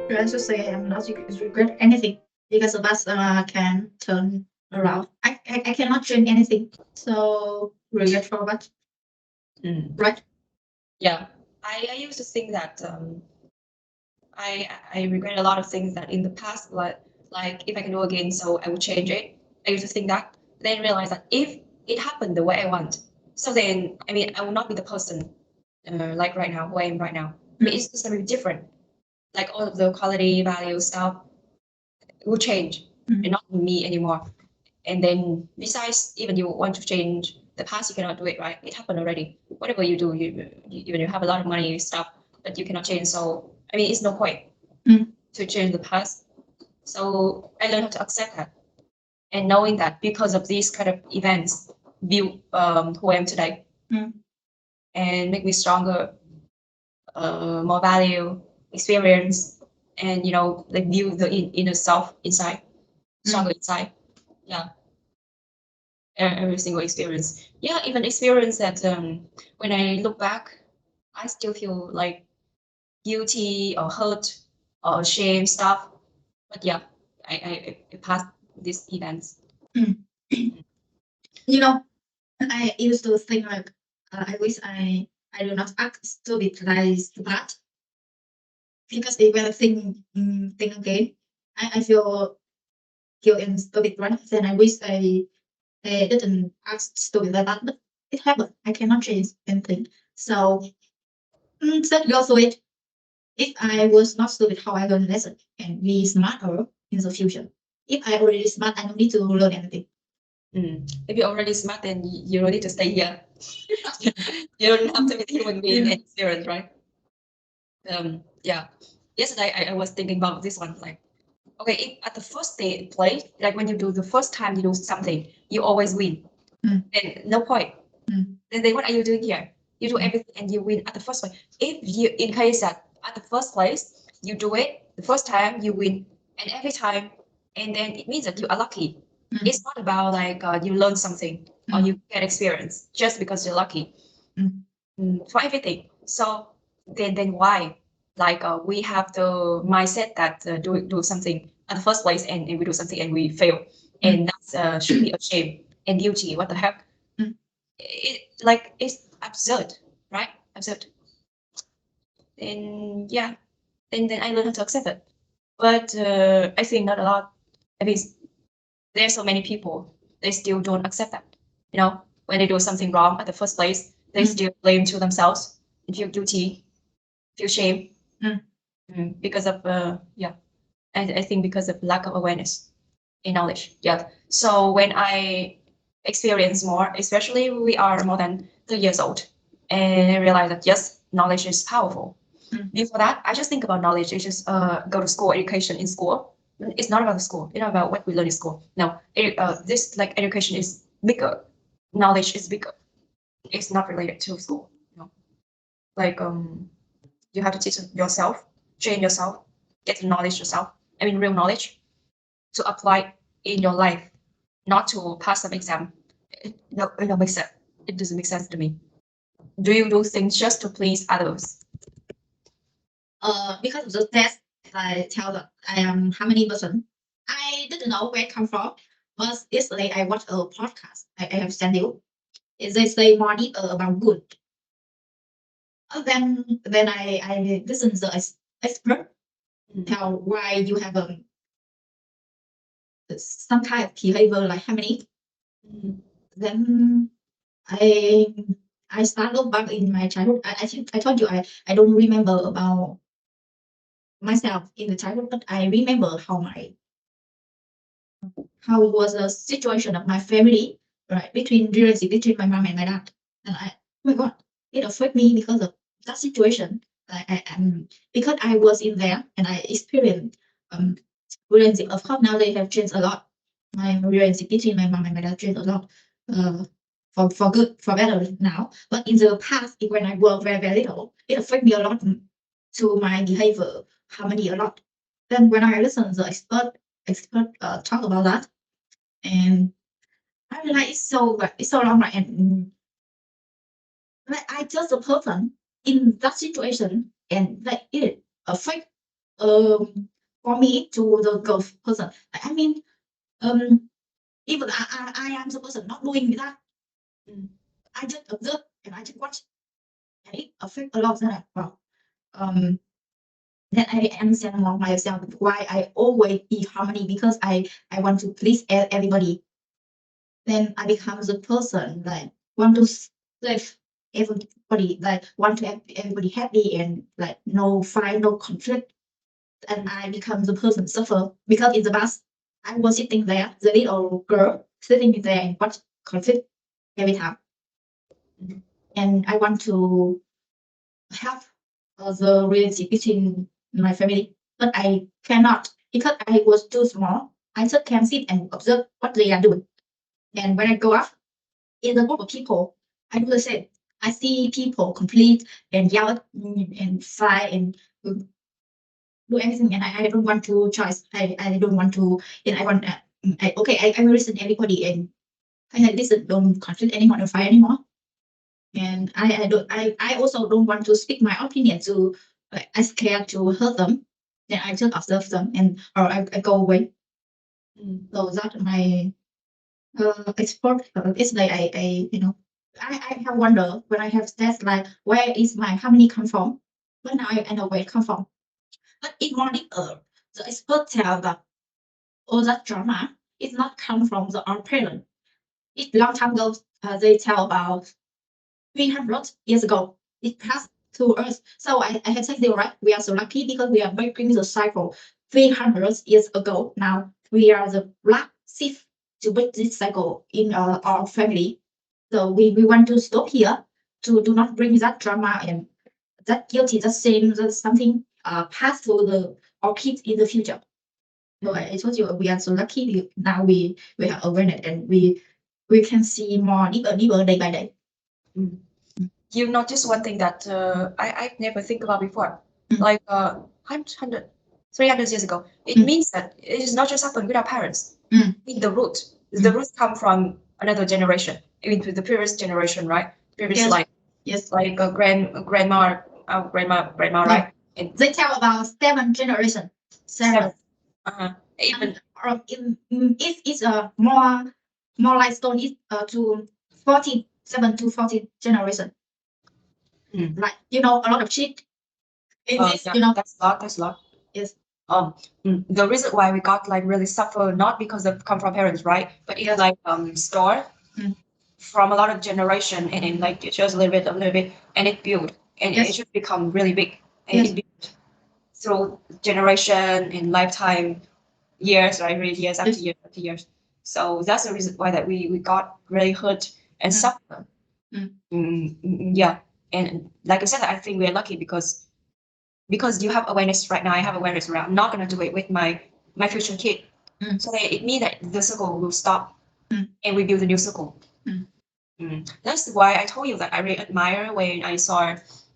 Let's just say I'm not regret anything because the past can turn around. I cannot change anything. So regret for what? Right? Yeah. I used to think that I regret a lot of things that in the past, like if I can do again, so I would change it. I used to think that, then realize that if it happened the way I want, so then I mean I will not be the person like right now, who I am right now. I mean it's just gonna be different. Like all of the quality, value stuff will change and not me anymore. And then besides, even you want to change the past, you cannot do it, right? It happened already. Whatever you do, even you have a lot of money stuff, but you cannot change. So I mean, it's no point to change the past. So I learned how to accept that, and knowing that because of these kind of events, build who I am today, and make me stronger, more value, experience, and like build the inner self inside, stronger inside. Yeah. Every single experience. Yeah, even experience that when I look back, I still feel like guilty or hurt or shame stuff. But yeah, I passed these events. You know, I used to think like I wish I do not act stupid like that because if I think again, I feel in stupid right. Then I wish I didn't act stupid like that, but it happened. I cannot change anything. So that goes through it. If I was not stupid, how I learn lesson and be smarter in the future. If I already smart, I don't need to learn anything. If you're already smart, then you don't need to stay here. You don't have to be human being and experience, right? Yeah. Yesterday I was thinking about this one, like, okay, if at the first day in play, like when you do the first time you do something, you always win. Then no point. Then what are you doing here? You do everything and you win at the first place. If you, in case that at the first place you do it the first time, you win, and every time, and then it means that you are lucky. It's not about like you learn something or you get experience just because you're lucky for everything. So then why? Like we have the mindset that do something at the first place, and we do something and we fail, and that's should be a shame and guilty. What the heck? It's absurd, right? Absurd. And yeah, then I learned how to accept it. But I think not a lot. I mean, there's so many people they still don't accept that. When they do something wrong at the first place, they still blame to themselves and feel guilty, feel shame because of yeah. I think because of lack of awareness and knowledge. Yeah. So when I experience more, especially we are more than 30 years old, and I realize that yes, knowledge is powerful. Before that, I just think about knowledge. It's just go to school, education in school. It's not about the school. It's not about what we learn in school. No, this like education is bigger. Knowledge is bigger. It's not related to school. Like you have to teach yourself, train yourself, get the knowledge yourself. I mean, real knowledge to apply in your life, not to pass some exam. It don't make sense. It doesn't make sense to me. Do you do things just to please others? Because of the test, I tell that I am how many person. I didn't know where it come from, but yesterday I watched a podcast. I have sent you. They say more deeper about good. Then I listen to the expert tell why you have some kind of behavior like how many. Then I start look back in my childhood. I think I told you I don't remember about myself in the childhood, but I remember how was the situation of my family, right? Between relationship between my mom and my dad. And oh my God, it affected me because of that situation. Because I was in there and I experienced relationship. Of course, now they have changed a lot. My relationship between my mom and my dad changed a lot. For good, for better now. But in the past, when I was very, very little, it affected me a lot to my behavior, harmony a lot. Then when I listen to the expert talk about that, and I realize it's so long, right? And like I just a person in that situation, and like it affect for me to the girl person. I mean, even I am the person not doing that. I just observe and I just watch, and it affect a lot. That well, then I understand more myself why I always be harmony because I want to please everybody. Then I become the person like want to save everybody, like want to have everybody happy and like no fight, no conflict. And I become the person suffer because in the past I was sitting there, the little girl sitting there and watch conflict every time. And I want to have the relationship between my family, but I cannot because I was too small. I just can sit and observe what they are doing. And when I go up in a group of people, I do the same. I see people complete and yell at me and fight and do everything, and I don't want to choice. I don't want to, and I want. I will listen to everybody and I listen. Don't conflict anymore, don't fight anymore. And I also don't want to speak my opinion to like I scared to hurt them. Then I just observe them and or I go away. So that's my export. It's like I I have wonder when I have stats like where is my harmony come from? But now I know where it come from. But in morning the expert tell that all that drama is not come from the our parent. It long time ago they tell about 300 years ago. It passed to us. So I have said they right. We are so lucky because we are breaking the cycle 300 years ago. Now we are the black sheep to break this cycle in our family. So we want to stop here to do not bring that drama and that guilty, that shame, that something pass to the our kids in the future. So I told you we are so lucky. Now we have awareness and we can see more deeper day by day. You notice one thing that I never think about before. Like 100, 300 years ago, it means that it is not just happened with our parents. In the root, the roots come from another generation. I mean, to the previous generation, right? Previous Yes. like Yes. like a grandma, grandma, No. right? And They tell about 7 generation. Seven. even Or it's a more like stone is to 7 to 14 generation. Like a lot of shit. In this, yeah, that's a lot. That's a lot. Yes. The reason why we got like really suffer not because of come from parents, right? But it's like store from a lot of generation and then like it shows a little bit, and it build and it should become really big and it build through generation and lifetime years, right? Really years after years after years. So that's the reason why that we got really hurt and suffer. Yeah, and like I said, I think we're lucky because you have awareness right now. I have awareness around. I'm not gonna do it with my future kid. So it means that the circle will stop, and we build a new circle. That's why I told you that I really admire when I saw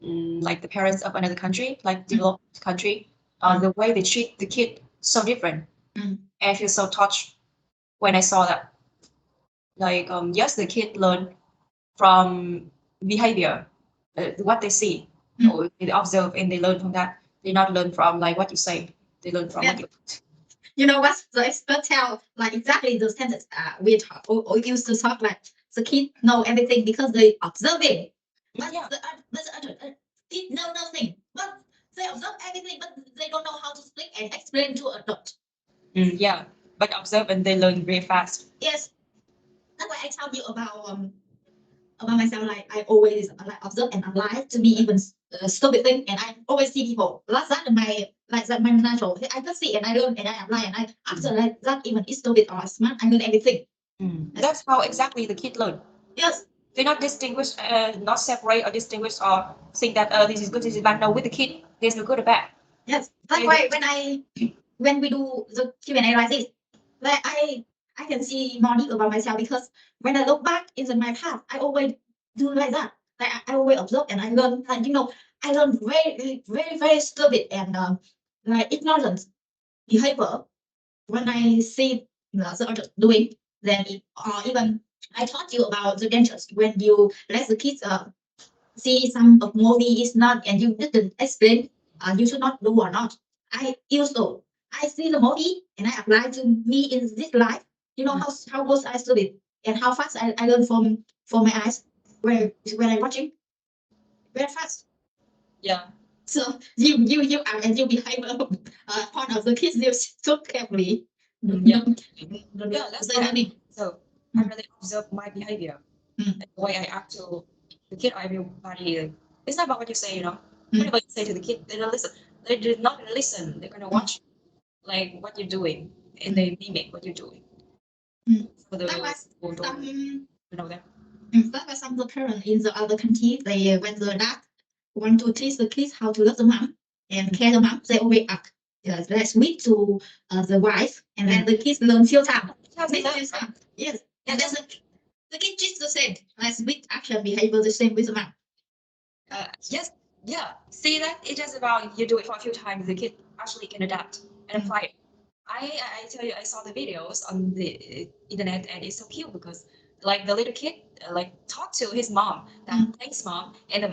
like the parents of another country, like developed country, the way they treat the kid so different. And I feel so touched when I saw that. Like yes, the kid learn from behavior, what they see, or they observe and they learn from that. They not learn from like what you say. They learn from what you. You know what the expert tell like exactly the sentence we talk or used to talk like the kid know everything because they observing. But the kid know nothing. But they observe everything, but they don't know how to speak and explain to adult. Yeah, but observe and they learn very fast. Yes, that's why I tell you about myself. Like I always like observe and apply to be even stupid thing, and I always see people. That's my natural. I just see and I learn and I apply and I after that even is stupid or smart, I learn everything. That's how exactly the kid learn. Yes. They not distinguish, not separate or distinguish or think that this is good, this is bad. No, with the kid, there's no good or bad. Yes, that's why when we do the Q&A like this, like I can see more deep about myself because when I look back in my past, I always do like that. Like I always observe and I learn. Like I learn very stupid and like ignorant behavior when I see the other doing. Then or even I taught you about the dangers when you let the kids see some of movie is not and you didn't explain you should not do or not. I also I see the movie and I apply to me in this life. You know how good I studied and how fast I learn from my eyes when I watching very fast. Yeah. So you are and you behave part of the kids you so carefully. Yeah. No, Yeah, that's they why learning. so I really observe my behavior and the way I act to the kid or everybody. It's not about what you say, whatever you say to the kid, they don't listen. They did not listen. They're gonna watch like what you're doing and they mimic what you're doing. So the That was people don't know that. That was some of the parents in the other country. They when the dad want to teach the kids how to love the mom and care the mom, they always act very sweet to the wife, and then the kids learn few time. How they learn, This right? yes, Yeah, and then that's the kid just the same, like sweet action behavior the same with the mom. yes, yeah. See that? It's just about you do it for a few times, the kid actually can adapt and apply it. I tell you, I saw the videos on the internet and it's so cute because like the little kid like talk to his mom that thanks mom and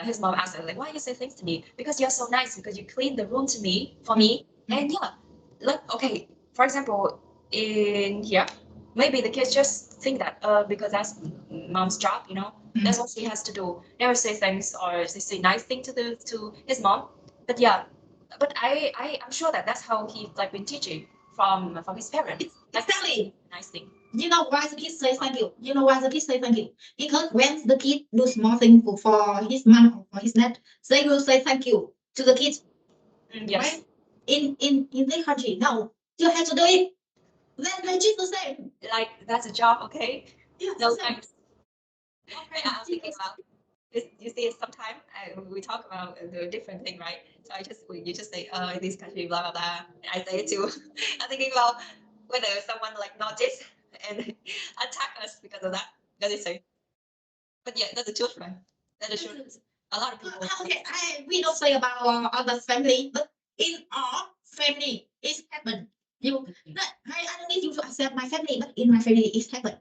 his mom asked her like why you say thanks to me because you're so nice because you clean the room to me for me and yeah like okay for example in here maybe the kids just think that because that's mom's job that's what she has to do never say thanks or say nice thing to his mom but yeah but I'm sure that that's how he like been teaching from his parents. Like, Exactly. nice thing. You know why the kid say thank you? You know why the kid say thank you? Because when the kid do small thing for his mom or for his dad, they will say thank you to the kids. Yes. Right? In this country, no, you have to do it. Then they just the same. Like that's a job, okay? Yeah, No the same. thanks. Okay, I'm thinking about this. You see, sometimes we talk about the different thing, right? So you just say, in this country, blah blah blah. And I say it too. I'm thinking about whether someone like notice and attack us because of that. Does it say? But yeah, that's the truth, right? That's the truth. A lot of people. Okay, we don't say about other family, but in our family, it's happened. I don't need you to accept my family, but in my family, it's happened.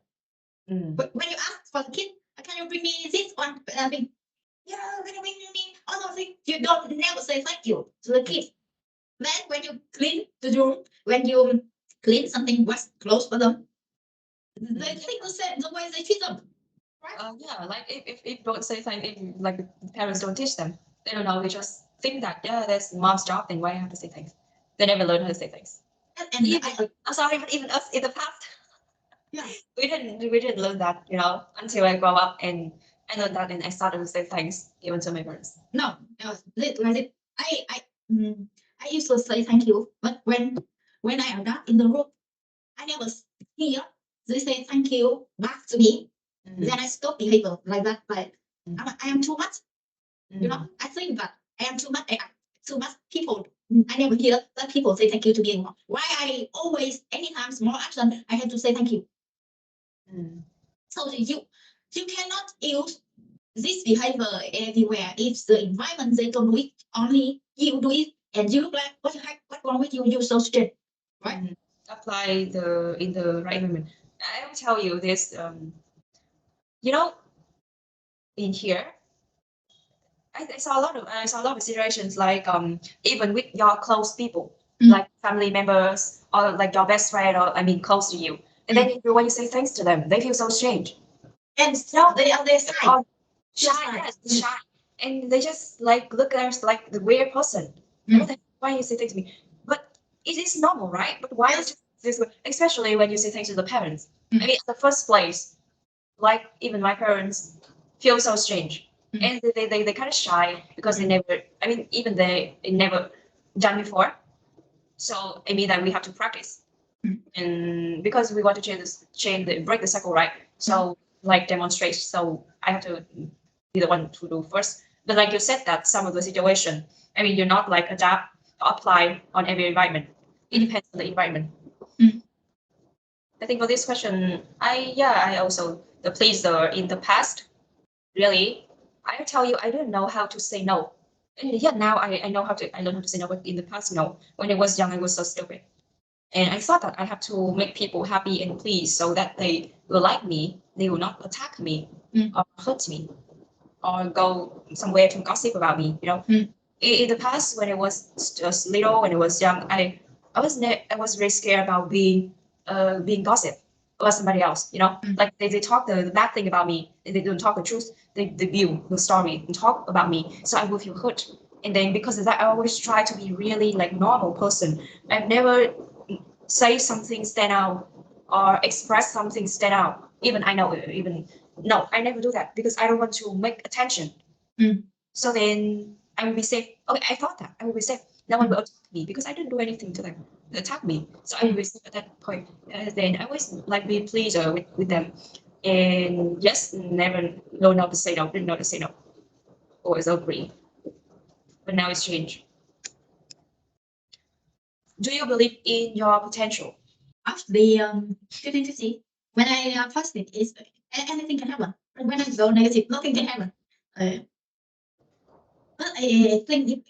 But when you ask for the kid, can you bring me this one? I mean, yeah, can you bring me all those things? You don't never say thank you to the kid. Then when you clean the room, when you clean something was close for them, they think the same the way they treat them. Right? Yeah, like if don't say thank if like the parents don't teach them, they don't know, they just think that yeah, that's mom's job, then why I have to say thanks? They never learn how to say thanks. And I'm sorry, but even us in the past, yeah, we didn't learn that, until I grow up and I learned that and I started to say thanks even to my parents. no, like I used to say thank you, but when I adapt in the room, I never hear they say thank you back to me. Then I stop behavior like that. Like I am too much. I think that I am too much. I am too much people. I never hear that people say thank you to me anymore. Why I always, anytime small action, I have to say thank you. So you cannot use this behavior everywhere. If the environment they don't do it, only you do it, and you look like what the heck, what's wrong with you? You're so strange, right? Apply the in the right environment. I will tell you this. You know, in here, I saw a lot of situations like even with your close people, like family members or like your best friend or I mean close to you, and then when you say thanks to them, they feel so strange. And no, they are they shy, shy, and they just like look at us like the weird person. What the heck, why you say things to me? But it is normal, right? But why this way? Especially when you say things to the parents. I mean, in the first place, like even my parents feel so strange, and they kind of shy because they never. I mean, even they never done before. So I mean that we have to practice and because we want to break the cycle, right? So like demonstrate. So I have to be the one to do first. But like you said, that some of the situation, I mean, you're not like adapt apply on every environment. It depends on the environment. I think for this question, I also the pleaser in the past. Really, I tell you, I didn't know how to say no. And yeah, now I know how to I learned how to say no, but in the past, no. When I was young, I was so stupid. And I thought that I have to make people happy and pleased so that they will like me, they will not attack me or hurt me or go somewhere to gossip about me. in the past when I was just little, when I was young, I was very scared about being gossip about somebody else. You know, like they talk the bad thing about me, and they don't talk the truth. They build the story and talk about me, so I will feel hurt. And then because of that, I always try to be really like normal person. I've never say something stand out or express something stand out. Even I know even no, I never do that because I don't want to make attention. Mm. So then I will be safe. Okay, I thought that I will be safe. No one will attack me because I didn't do anything to them attack me. So I will be safe at that point. And then I always like be pleased with them. And yes, never know not to say no, didn't know to say no. Always agree. But now it's changed. Do you believe in your potential? Actually, 50-50. When I positive, is anything can happen. But when I go negative, nothing can happen. Uh, but I think if,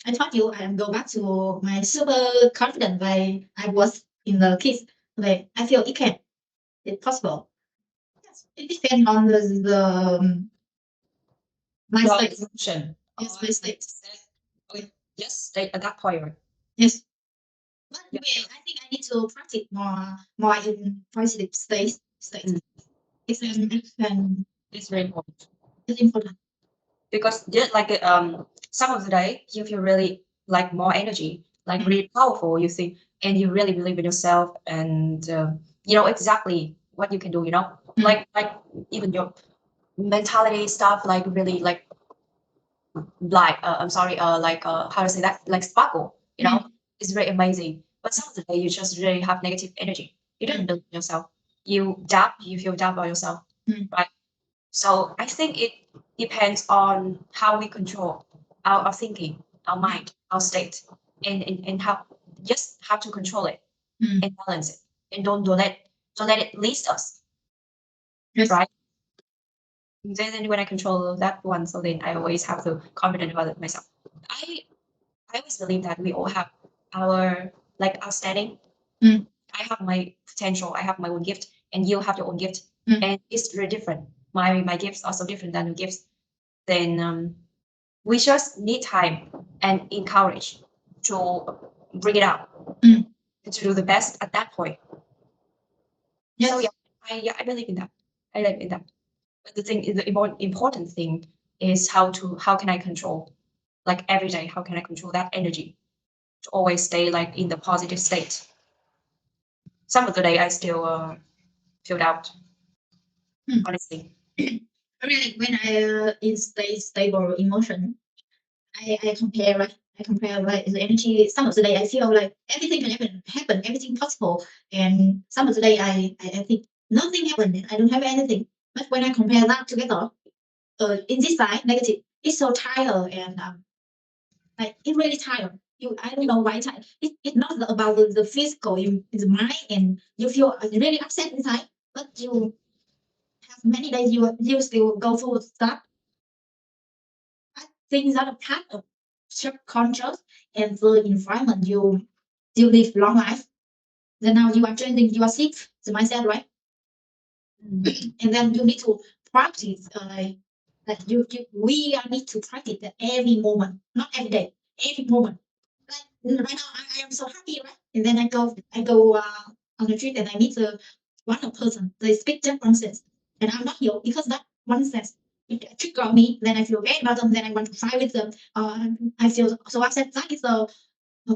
I told you I go back to my super confident when I was in the kids. Like I feel it can, it's possible. Yes, it depends on my Your state. assumption. Yes, my state. Okay. Yes, at that point, right? Yes. But Yeah. I think I need to practice more in positive state. Mm. It's very important. It's important. Because just like some of the day you feel really like more energy, like really powerful, you think, and you really believe in yourself, and you know exactly what you can do, you know. Like even your mentality stuff like really like I'm sorry, like how to say that, like sparkle, you know. It's very amazing. But some of the day you just really have negative energy, you don't believe in yourself, you feel doubt about yourself, right? So I think it depends on how we control our thinking, our mind, our state, and how just have to control it and balance it, and don't let it lead us, Yes. right? Then when I control that one, so then I always have to confident about it myself. I I always believe that we all have our like outstanding. I have my potential, I have my own gift, and you have your own gift, and it's very different. My gifts are so different than your gifts. Then we just need time and encourage to bring it out, to do the best at that point. Yes. So yeah, I believe in that. I believe in that. But the thing is, the important thing is how can I control, like every day, how can I control that energy to always stay like in the positive state. Some of the day I still feel doubt, honestly. Really, when I in stable emotion, I compare, right? I compare like the energy. Some of the day I feel like everything can happen, everything possible, and some of the day I think nothing happened. I don't have anything. But when I compare that together, in this side negative, it's so tired and like it really tired. You, I don't know why tired. It's not about the physical, in the mind, and you feel really upset inside. But you have many days you still go through stuff. I think that a part of subconscious and the environment you live long life. Then now you are changing your sleep, the mindset, right? And then you need to practice like we need to practice that every moment, not every day, every moment. Like right now I am so happy, right? And then I go on the trip and I meet one person. They speak just one sense, and I'm not here because that one sense it trigger me. Then I feel bad about them. Then I want to fight with them. I feel so upset. That is a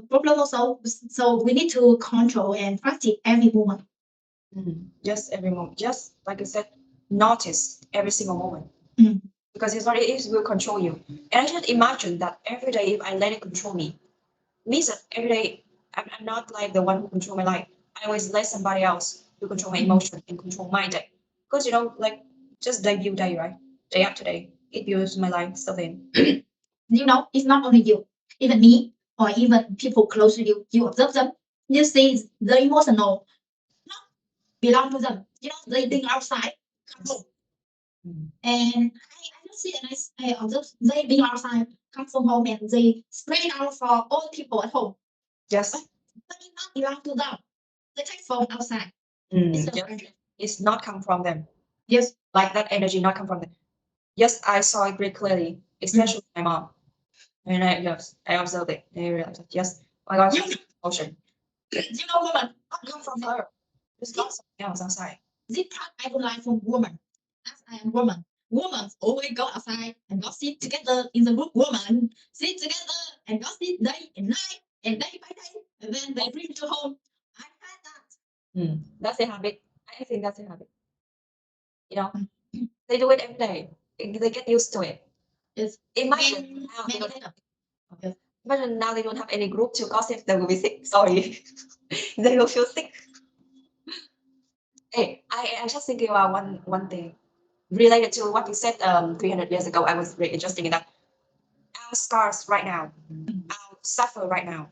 problem also. So we need to control and practice every moment. Just every moment, just like I said, notice every single moment. Because it's what it is will control you. And I just imagine that every day if I let it control me, means that every day I'm not like the one who control my life. I always let somebody else to control my emotion and control my day. Because you know, like just day build day, right? Day after day, it builds my life. So then, You know, it's not only you, even me, or even people close to you. You observe them, you see the emotional not belong to them. You know, they being outside, come home. And I just see and I observe they being outside, come from home, and they spread it out for all people at home. yes, But it not belong to them. They take from outside. It's not come from them. Yes. Like that energy not come from them. Yes, I saw it very clearly, especially my mom. And I observed it. And I realized that yes, oh my God, You, ocean. you know, woman, Come from her. There's not something else outside. this part I don't like from woman. As I am woman, women always go outside and gossip together in the group. Woman sit together and gossip day and night and day by day, and then they bring to home. I had that. That's a habit. I think that's a habit. You know, Mm. they do it every day. They get used to it. Yes. Imagine now they Many don't, later. Yes. imagine now they don't have any group to gossip. They will be sick. Sorry, they will feel sick. Hey, I just thinking about one thing related to what you said 300 years ago. I was really interested in that. Our scars right now, our suffer right now.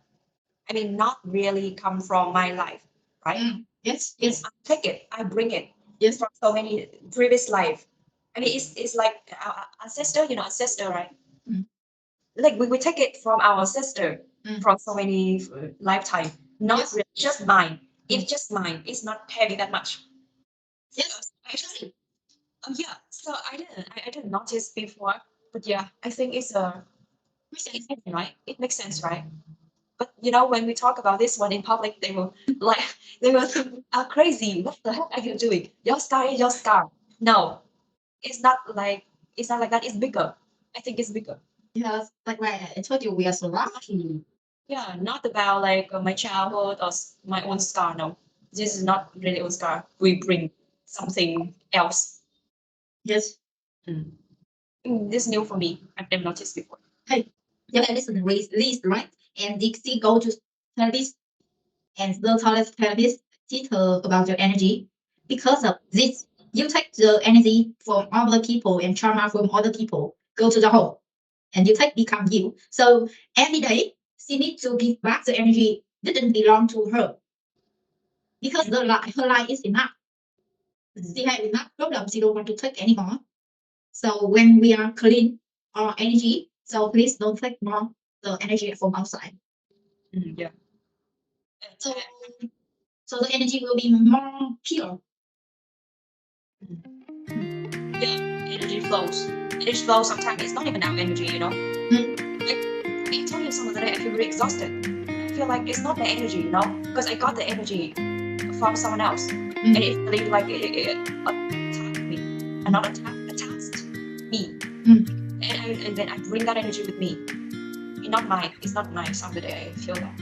I mean, not really come from my life, right? Yes. Yes. I take it, I bring it Yes. from so many previous life. I mean, it's like our ancestor, you know, ancestor, right? Mm. Like we take it from our ancestor Mm. from so many lifetime. Not Yes. really, just mine. If just mine, it's not heavy that much. Yes. Actually. Yeah. So I didn't notice before, but yeah, I think it's a right. It makes sense, right? But you know, when we talk about this one in public, they will like they will think, "Are crazy? What the heck are you doing? Your scar is your scar." No, it's not like that. It's bigger. I think it's bigger. Yes. Like I told you, we are so lucky. Yeah, not about like my childhood or my own scar. No, this is not really own scar. We bring something else. Yes. This is new for me. I've never noticed before. Hey, you can listen to list, right? And Dixie go to therapist and the toilet therapist teach her about your energy. Because of this, you take the energy from other people and trauma from other people, go to the home, and you take become you. So every day she needs to give back the energy didn't belong to her because her life is enough. She has enough problems. She don't want to take anymore. So when we are clean our energy, so please don't take more the energy from outside. Yeah. So so the energy will be more pure. Energy flows. Energy flows. Sometimes it's not even our energy, you know. Like I told you some of the day, I feel really exhausted. I feel like it's not the energy, you know, because I got the energy from someone else, and it's really like it attacked me, and not attached me, and then I bring that energy with me. It's not mine. It's not mine. Some of the day I feel that.